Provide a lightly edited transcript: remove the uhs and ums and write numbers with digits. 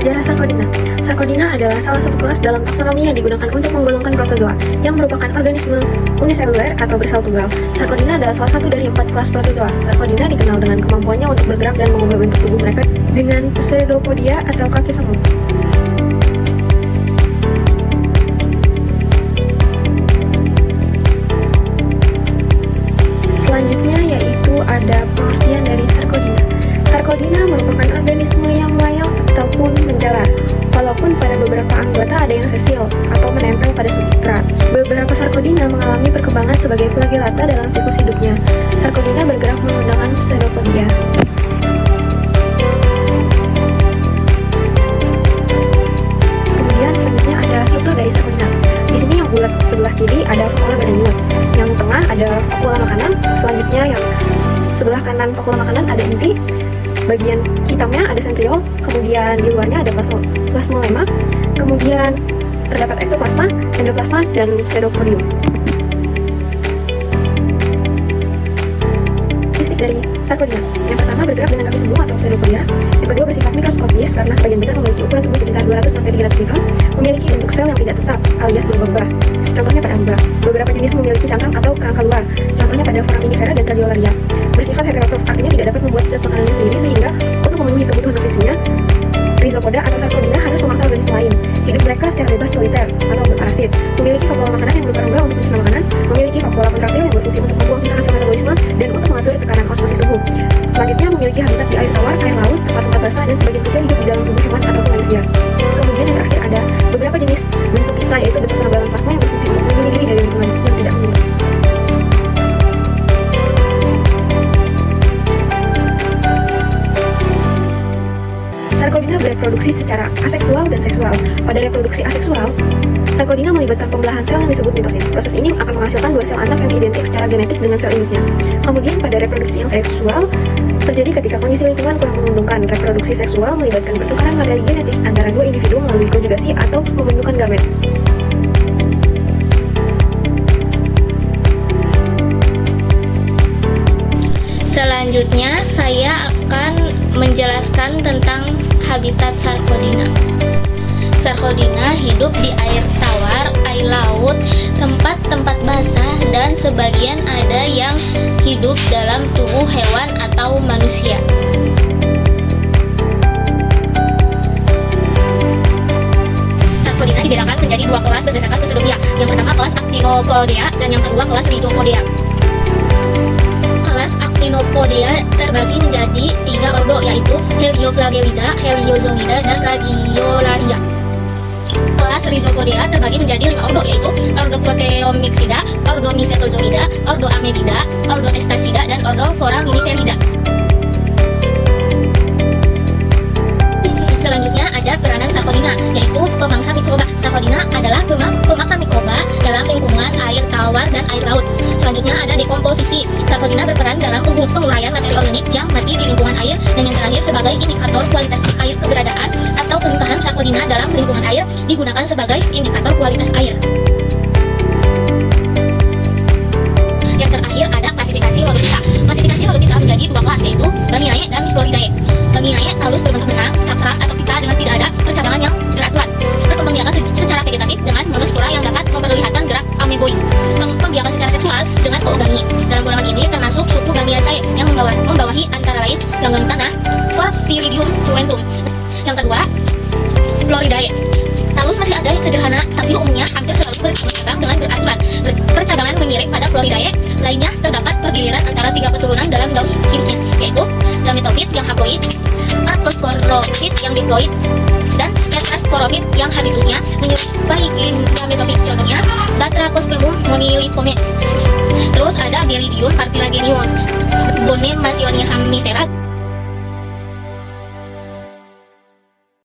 Sejarah Sarkodina. Sarkodina adalah salah satu kelas dalam taksonomi yang digunakan untuk menggolongkan protozoa, yang merupakan organisme uniseluler atau bersel tunggal. Sarkodina adalah salah satu dari 4 kelas protozoa. Sarkodina dikenal dengan kemampuannya untuk bergerak dan mengubah bentuk tubuh mereka dengan pseudopodia atau kaki semu. Selanjutnya yaitu ada pengertian dari Sarkodina. Sarkodina merupakan organisme yang melayang ataupun menjalar, walaupun pada beberapa anggota ada yang sesil atau menempel pada substrat. Beberapa Sarkodina mengalami perkembangan sebagai flagellata dalam siklus hidupnya. Sarkodina bergerak menggunakan pseudopodia. Kemudian selanjutnya ada struktur dari Sarkodina. Di sini yang bulat sebelah kiri ada vakula badan nyuat, yang tengah ada vakula makanan, selanjutnya yang sebelah kanan vakula makanan ada inti, bagian hitamnya ada sentriol, kemudian di luarnya ada plasmolema, kemudian terdapat ektoplasma, endoplasma, dan pseudopodium. Karakteristik dari Sarkodina: yang pertama bergerak dengan kaki semu atau pseudopodia, yang kedua bersifat mikroskopis karena sebagian besar memiliki ukuran tubuh sekitar 200-300 mikron, memiliki bentuk sel yang tidak tetap alias berubah. Contohnya pada amoeba. Beberapa jenis memiliki cangkang atau kerangka luar, contohnya pada foraminifera dan radiolaria. Bersifat heterotrof, artinya tidak dapat membuat zat makanannya sendiri, sehingga untuk memenuhi kebutuhan nutrisinya, Rhizopoda atau Sarkodina harus memangsa organisme lain. Hidup mereka secara bebas soliter atau berparasit. Memiliki vakula makanan yang berupa rongga untuk mencerna makanan, memiliki vakula kontraktil yang berfungsi untuk membuang sisa hasil metabolisme dan untuk mengatur tekanan osmosis tubuh. Selanjutnya memiliki habitat di air tawar, air laut, tempat-tempat basah, dan sebagian kecil hidup di dalam tubuh hewan ataupun manusia. Kemudian yang terakhir ada beberapa jenis bentuk kista, yaitu bentuk penebalan plasma yang berfungsi untuk melindungi diri dari lingkungan yang tidak memiliki. Sarkodina bereproduksi secara aseksual dan seksual. Pada reproduksi aseksual, Sarkodina melibatkan pembelahan sel yang disebut mitosis. Proses ini akan menghasilkan 2 sel anak yang identik secara genetik dengan sel induknya. Kemudian pada reproduksi yang seksual, terjadi ketika kondisi lingkungan kurang menguntungkan. Reproduksi seksual melibatkan pertukaran materi genetik antara 2 individu melalui konjugasi atau pembentukan gamet. Selanjutnya saya akan menjelaskan tentang habitat Sarkodina. Sarkodina hidup di air tawar, air laut, tempat-tempat basah, dan sebagian ada yang hidup dalam tubuh hewan atau manusia. Sarkodina dibedakan menjadi 2 kelas berdasarkan pseudopodia. Yang pertama kelas Actinopodea dan yang kedua kelas Rhizopodea. Kelas Actinopodea terbagi menjadi 3 ordo, yaitu Helioflagellida, Heliozonida, dan Radiolaria. Kelas Rhizopodea terbagi menjadi 5 ordo, yaitu ordo Proteomyxida, ordo Mycetozoida, ordo Amebida, ordo Testacida, dan ordo Foraminifera. Selanjutnya ada peranan Sarkodina, yaitu pemangsa mikroba. Sarkodina adalah pemakan mikroba dalam lingkungan air tawar dan air laut. Selanjutnya ada dekomposisi. Sarkodina berperan dalam penguraian materi organik yang mati di lingkungan air. Dan yang terakhir sebagai indikator kualitas air. Keberadaan atau pelimpahan Sarkodina dalam lingkungan air digunakan sebagai indikator kualitas air. Yang terakhir ada klasifikasi Holodita. Klasifikasi Holodita menjadi 2 kelas, yaitu Bamiae dan Floridae. Bamiae halus berbentuk benang, cakram atau pita dengan tidak ada percabangan yang beraturan. Berkembangbiakan secara vegetatif dengan monospora yang dapat memperlihatkan gerak ameboid. Pembiakan secara seksual dengan oogami. Dalam golongan ini termasuk suku Gamiaceae yang membawahi antara lain ganggang tanah, Porphyridium cruentum. Yang kedua, Floridae. Talus masih ada yang sederhana, tapi umumnya hampir selalu bercabang dengan beraturan. Percabangan menyirik pada Floridae lainnya terdapat pergiliran antara 3 keturunan dalam daun hidupnya, yaitu gametofit yang haploid, archosporofit yang diploid, dan tetrasporofit yang habitusnya menyerupai gametofit. Contohnya Batrachospemum moniliforme. Terus ada Gelidium cartilaginum, Bonemationia hamifera.